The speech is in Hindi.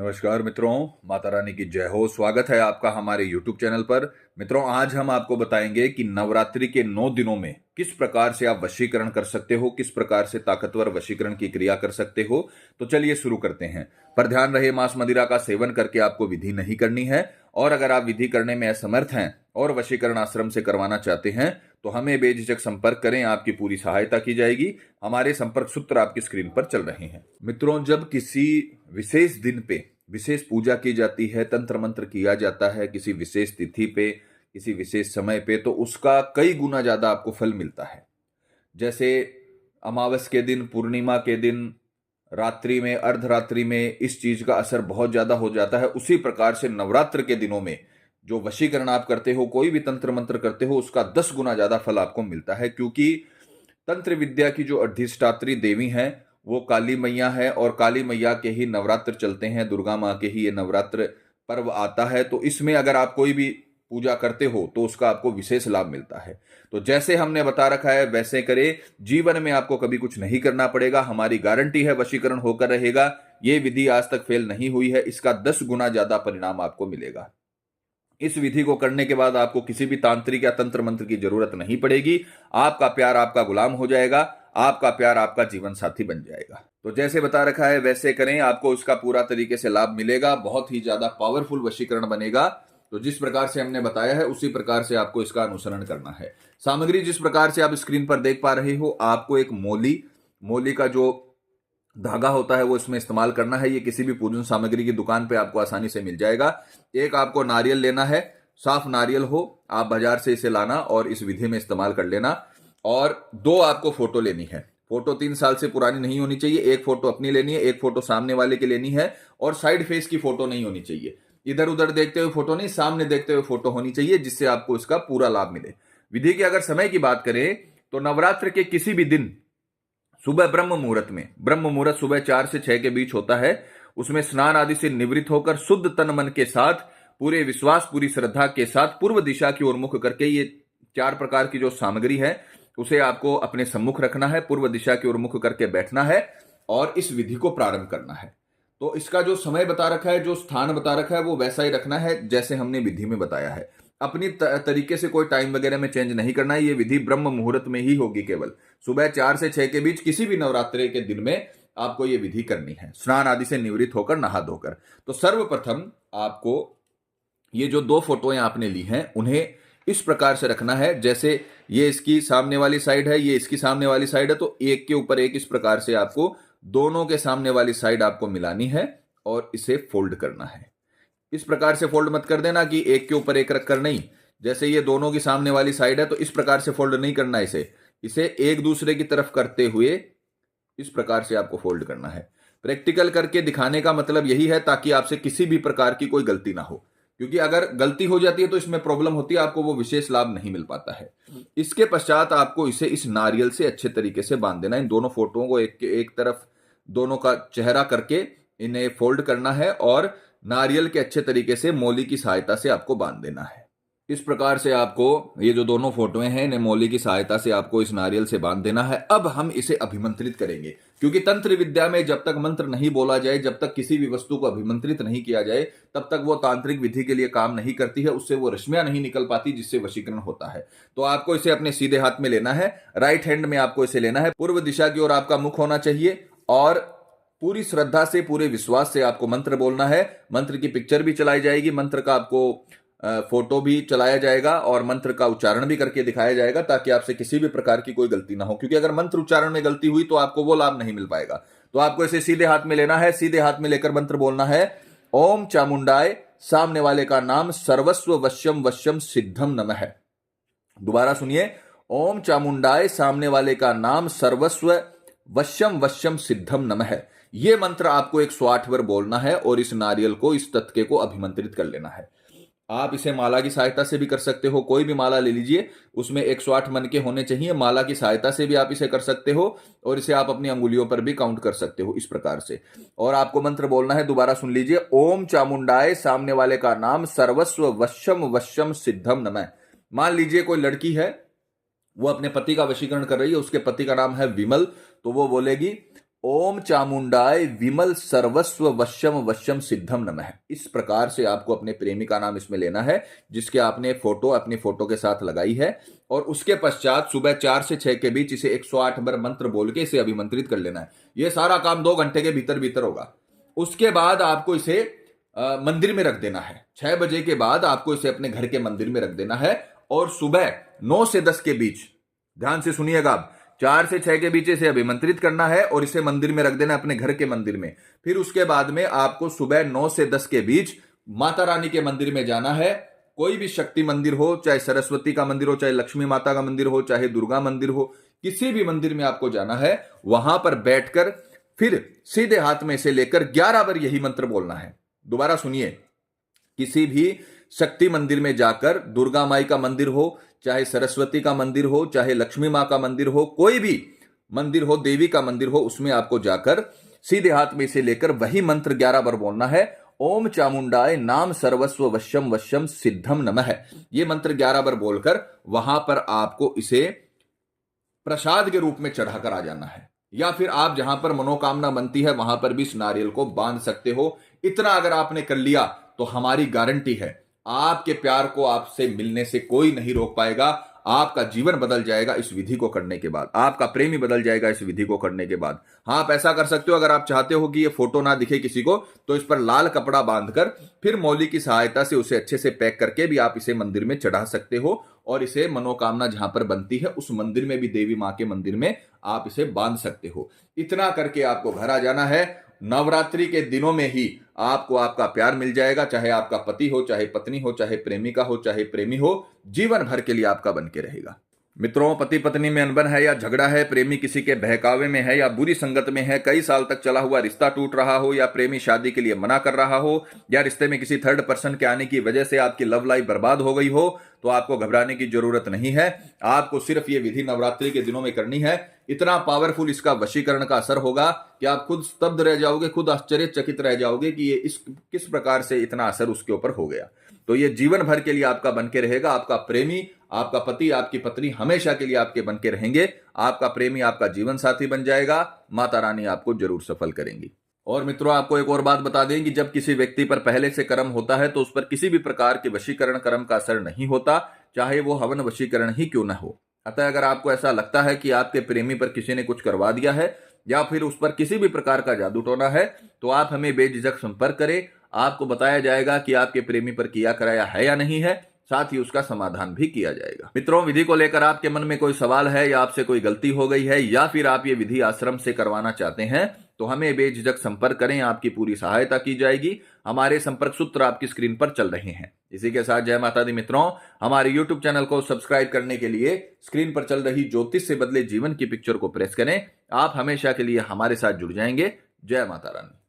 नमस्कार मित्रों, माता रानी की जय हो। स्वागत है आपका हमारे YouTube चैनल पर। मित्रों, आज हम आपको बताएंगे कि नवरात्रि के 9 दिनों में किस प्रकार से आप वशीकरण कर सकते हो, किस प्रकार से ताकतवर वशीकरण की क्रिया कर सकते हो। तो चलिए शुरू करते हैं। पर ध्यान रहे, मांस मदिरा का सेवन करके आपको विधि नहीं करनी है। और अगर आप विधि करने में असमर्थ हैं और वशीकरण आश्रम से करवाना चाहते हैं तो हमें बेझिझक संपर्क करें, आपकी पूरी सहायता की जाएगी। हमारे संपर्क सूत्र आपकी स्क्रीन पर चल रहे हैं। मित्रों, जब किसी विशेष दिन पे विशेष पूजा की जाती है, तंत्र मंत्र किया जाता है, किसी विशेष तिथि पे, किसी विशेष समय पे, तो उसका कई गुना ज्यादा आपको फल मिलता है। जैसे अमावस के दिन, पूर्णिमा के दिन, रात्रि में, अर्धरात्रि में इस चीज का असर बहुत ज्यादा हो जाता है। उसी प्रकार से नवरात्र के दिनों में जो वशीकरण आप करते हो, कोई भी तंत्र मंत्र करते हो, उसका 10 गुना ज्यादा फल आपको मिलता है। क्योंकि तंत्र विद्या की जो अधिष्ठात्री देवी हैं वो काली मैया है, और काली मैया के ही नवरात्र चलते हैं, दुर्गा माँ के ही ये नवरात्र पर्व आता है। तो इसमें अगर आप कोई भी पूजा करते हो तो उसका आपको विशेष लाभ मिलता है। तो जैसे हमने बता रखा है वैसे करें, जीवन में आपको कभी कुछ नहीं करना पड़ेगा। हमारी गारंटी है वशीकरण होकर रहेगा। ये विधि आज तक फेल नहीं हुई है, इसका 10 गुना ज्यादा परिणाम आपको मिलेगा। इस विधि को करने के बाद आपको किसी भी तांत्रिक या तंत्र मंत्र की जरूरत नहीं पड़ेगी। आपका प्यार आपका गुलाम हो जाएगा, आपका प्यार आपका जीवन साथी बन जाएगा। तो जैसे बता रखा है वैसे करें, आपको उसका पूरा तरीके से लाभ मिलेगा। बहुत ही ज्यादा पावरफुल वशीकरण बनेगा। तो जिस प्रकार से हमने बताया है उसी प्रकार से आपको इसका अनुसरण करना है। सामग्री जिस प्रकार से आप स्क्रीन पर देख पा रहे हो, आपको एक मोली का जो धागा होता है वो इसमें इस्तेमाल करना है। ये किसी भी पूजन सामग्री की दुकान पे आपको आसानी से मिल जाएगा। एक आपको नारियल लेना है, साफ नारियल हो, आप बाजार से इसे लाना और इस विधि में इस्तेमाल कर लेना। और 2 आपको फोटो लेनी है। फोटो 3 साल से पुरानी नहीं होनी चाहिए। एक फोटो अपनी लेनी है, एक फोटो सामने वाले की लेनी है, और साइड फेस की फोटो नहीं होनी चाहिए। इधर उधर देखते हुए फोटो नहीं, सामने देखते हुए फोटो होनी चाहिए, जिससे आपको इसका पूरा लाभ मिले। विधि के अगर समय की बात करें तो नवरात्र के किसी भी दिन सुबह ब्रह्म मुहूर्त में, ब्रह्म मुहूर्त सुबह 4 से 6 के बीच होता है, उसमें स्नान आदि से निवृत्त होकर शुद्ध तन मन के साथ, पूरे विश्वास, पूरी श्रद्धा के साथ पूर्व दिशा की ओर मुख करके ये 4 प्रकार की जो सामग्री है उसे आपको अपने सम्मुख रखना है, पूर्व दिशा की ओर मुख करके बैठना है और इस विधि को प्रारंभ करना है। तो इसका जो समय बता रखा है, जो स्थान बता रखा है, वो वैसा ही रखना है जैसे हमने विधि में बताया है। अपनी तरीके से कोई टाइम वगैरह में चेंज नहीं करना है। ये विधि ब्रह्म मुहूर्त में ही होगी, केवल सुबह 4 से 6 के बीच किसी भी नवरात्रि के दिन में आपको ये विधि करनी है, स्नान आदि से निवृत्त होकर, नहा धोकर। तो सर्वप्रथम आपको ये जो 2 फोटोएं आपने ली हैं उन्हें इस प्रकार से रखना है, जैसे ये इसकी सामने वाली साइड है, ये इसकी सामने वाली साइड है, तो एक के ऊपर एक इस प्रकार से आपको दोनों के सामने वाली साइड आपको मिलानी है और इसे फोल्ड करना है। इस प्रकार से फोल्ड मत कर देना कि एक के ऊपर एक रखकर, नहीं। जैसे ये दोनों की सामने वाली साइड है तो इस प्रकार से फोल्ड नहीं करना, इसे एक दूसरे की तरफ करते हुए इस प्रकार से आपको फोल्ड करना है। प्रैक्टिकल करके दिखाने का मतलब यही है ताकि आपसे किसी भी प्रकार की कोई गलती ना हो, क्योंकि अगर गलती हो जाती है तो इसमें प्रॉब्लम होती है, आपको वो विशेष लाभ नहीं मिल पाता है। इसके पश्चात आपको इसे इस नारियल से अच्छे तरीके से बांध देना। इन दोनों फोटोओं को एक तरफ दोनों का चेहरा करके इन्हें फोल्ड करना है और नारियल के अच्छे तरीके से मोली की सहायता से आपको बांध देना है। इस प्रकार से आपको ये जो दोनों फोटोएं हैं इन्हें मोली की सहायता से आपको इस नारियल से बांध देना है। अब हम इसे अभिमंत्रित करेंगे, क्योंकि तंत्र विद्या में जब तक मंत्र नहीं बोला जाए, जब तक किसी भी वस्तु को अभिमंत्रित नहीं किया जाए, तब तक वो तांत्रिक विधि के लिए काम नहीं करती है, उससे वो रश्मियां नहीं निकल पाती जिससे वशीकरण होता है। तो आपको इसे अपने सीधे हाथ में लेना है, राइट हैंड में आपको इसे लेना है। पूर्व दिशा की ओर आपका मुख होना चाहिए और पूरी श्रद्धा से, पूरे विश्वास से आपको मंत्र बोलना है। मंत्र की पिक्चर भी चलाई जाएगी, मंत्र का आपको फोटो भी चलाया जाएगा और मंत्र का उच्चारण भी करके दिखाया जाएगा, ताकि आपसे किसी भी प्रकार की कोई गलती ना हो। क्योंकि अगर मंत्र उच्चारण में गलती हुई तो आपको वो लाभ नहीं मिल पाएगा। तो आपको इसे सीधे हाथ में लेना है, सीधे हाथ में लेकर मंत्र बोलना है, ओम चामुंडाय, सामने वाले का नाम सर्वस्व वश्यम वश्यम सिद्धम नमः। दोबारा सुनिए, ओम चामुंडाय, सामने वाले का नाम सर्वस्व वश्यम वश्यम सिद्धम नमः। यह मंत्र आपको 108 बार बोलना है और इस नारियल को, इस तत्के को अभिमंत्रित कर लेना है। आप इसे माला की सहायता से भी कर सकते हो, कोई भी माला ले लीजिए, उसमें 108 मन के होने चाहिए। माला की सहायता से भी आप इसे कर सकते हो और इसे आप अपनी अंगुलियों पर भी काउंट कर सकते हो, इस प्रकार से। और आपको मंत्र बोलना है, दोबारा सुन लीजिए, ओम चामुंडाय, सामने वाले का नाम सर्वस्व वश्यम वश्यम सिद्धम नमः। मान लीजिए कोई लड़की है, वो अपने पति का वशीकरण कर रही है, उसके पति का नाम है विमल, तो वो बोलेगी ओम चामुंडाय विमल सर्वस्व वश्यम वश्यम सिद्धम नमः। इस प्रकार से आपको अपने प्रेमी का नाम इसमें लेना है, जिसके आपने फोटो अपनी फोटो के साथ लगाई है, और उसके पश्चात सुबह 4 से 6 के बीच इसे 108 बार मंत्र बोल के इसे अभिमंत्रित कर लेना है। यह सारा काम 2 घंटे के भीतर भीतर होगा। उसके बाद आपको इसे मंदिर में रख देना है। 6 बजे के बाद आपको इसे अपने घर के मंदिर में रख देना है, और सुबह 9 से 10 के बीच, ध्यान से सुनिएगा, आप 4 से 6 के बीच इसे अभिमंत्रित करना है और इसे मंदिर में रख देना है, अपने घर के मंदिर में। फिर उसके बाद में आपको सुबह 9 से 10 के बीच माता रानी के मंदिर में जाना है। कोई भी शक्ति मंदिर हो, चाहे सरस्वती का मंदिर हो, चाहे लक्ष्मी माता का मंदिर हो, चाहे दुर्गा मंदिर हो, किसी भी मंदिर में आपको जाना है। वहां पर बैठकर फिर सीधे हाथ में इसे लेकर 11 बार यही मंत्र बोलना है। दोबारा सुनिए, किसी भी शक्ति मंदिर में जाकर, दुर्गा माई का मंदिर हो, चाहे सरस्वती का मंदिर हो, चाहे लक्ष्मी मां का मंदिर हो, कोई भी मंदिर हो, देवी का मंदिर हो, उसमें आपको जाकर सीधे हाथ में इसे लेकर वही मंत्र 11 बार बोलना है। ओम चामुंडाय नाम सर्वस्व वश्यम वश्यम सिद्धम नमः। यह मंत्र 11 बार बोलकर वहां पर आपको इसे प्रसाद के रूप में चढ़ाकर आ जाना है, या फिर आप जहां पर मनोकामना बनती है वहां पर भी इस नारियल को बांध सकते हो। इतना अगर आपने कर लिया तो हमारी गारंटी है, आपके प्यार को आपसे मिलने से कोई नहीं रोक पाएगा। आपका जीवन बदल जाएगा इस विधि को करने के बाद, आपका प्रेमी बदल जाएगा इस विधि को करने के बाद। हाँ, आप ऐसा कर सकते हो, अगर आप चाहते हो कि ये फोटो ना दिखे किसी को, तो इस पर लाल कपड़ा बांधकर फिर मौली की सहायता से उसे अच्छे से पैक करके भी आप इसे मंदिर में चढ़ा सकते हो, और इसे मनोकामना जहां पर बनती है उस मंदिर में भी, देवी मां के मंदिर में आप इसे बांध सकते हो। इतना करके आपको घर आ जाना है। नवरात्रि के दिनों में ही आपको आपका प्यार मिल जाएगा, चाहे आपका पति हो, चाहे पत्नी हो, चाहे प्रेमिका हो, चाहे प्रेमी हो, जीवन भर के लिए आपका बन के रहेगा। मित्रों, पति पत्नी में अनबन है या झगड़ा है, प्रेमी किसी के बहकावे में है या बुरी संगत में है, कई साल तक चला हुआ रिश्ता टूट रहा हो, या प्रेमी शादी के लिए मना कर रहा हो, या रिश्ते में किसी थर्ड पर्सन के आने की वजह से आपकी लव लाइफ बर्बाद हो गई हो, तो आपको घबराने की जरूरत नहीं है। आपको सिर्फ ये विधि नवरात्रि के दिनों में करनी है। इतना पावरफुल इसका वशीकरण का असर होगा कि आप खुद स्तब्ध रह जाओगे, खुद आश्चर्यचकित रह जाओगे कि ये किस प्रकार से इतना असर उसके ऊपर हो गया। तो ये जीवन भर के लिए आपका बन के रहेगा। आपका प्रेमी, आपका पति, आपकी पत्नी हमेशा के लिए आपके बन के रहेंगे। आपका प्रेमी आपका जीवन साथी बन जाएगा। माता रानी आपको जरूर सफल करेंगी। और मित्रों, आपको एक और बात बता दें कि जब किसी व्यक्ति पर पहले से कर्म होता है तो उस पर किसी भी प्रकार के वशीकरण कर्म का असर नहीं होता, चाहे वो हवन वशीकरण ही क्यों न हो। अतः अगर आपको ऐसा लगता है कि आपके प्रेमी पर किसी ने कुछ करवा दिया है, या फिर उस पर किसी भी प्रकार का जादू टोना है, तो आप हमें बेझिझक संपर्क करें। आपको बताया जाएगा कि आपके प्रेमी पर किया कराया है या नहीं है, साथ ही उसका समाधान भी किया जाएगा। मित्रों, विधि को लेकर आपके मन में कोई सवाल है, या आपसे कोई गलती हो गई है, या फिर आप ये विधि आश्रम से करवाना चाहते हैं, तो हमें बेझिझक संपर्क करें। आपकी पूरी सहायता की जाएगी। हमारे संपर्क सूत्र आपकी स्क्रीन पर चल रहे हैं। इसी के साथ जय माता दी मित्रों, हमारे YouTube चैनल को सब्सक्राइब करने के लिए स्क्रीन पर चल रही ज्योतिष से बदले जीवन की पिक्चर को प्रेस करें। आप हमेशा के लिए हमारे साथ जुड़ जाएंगे। जय माता रानी।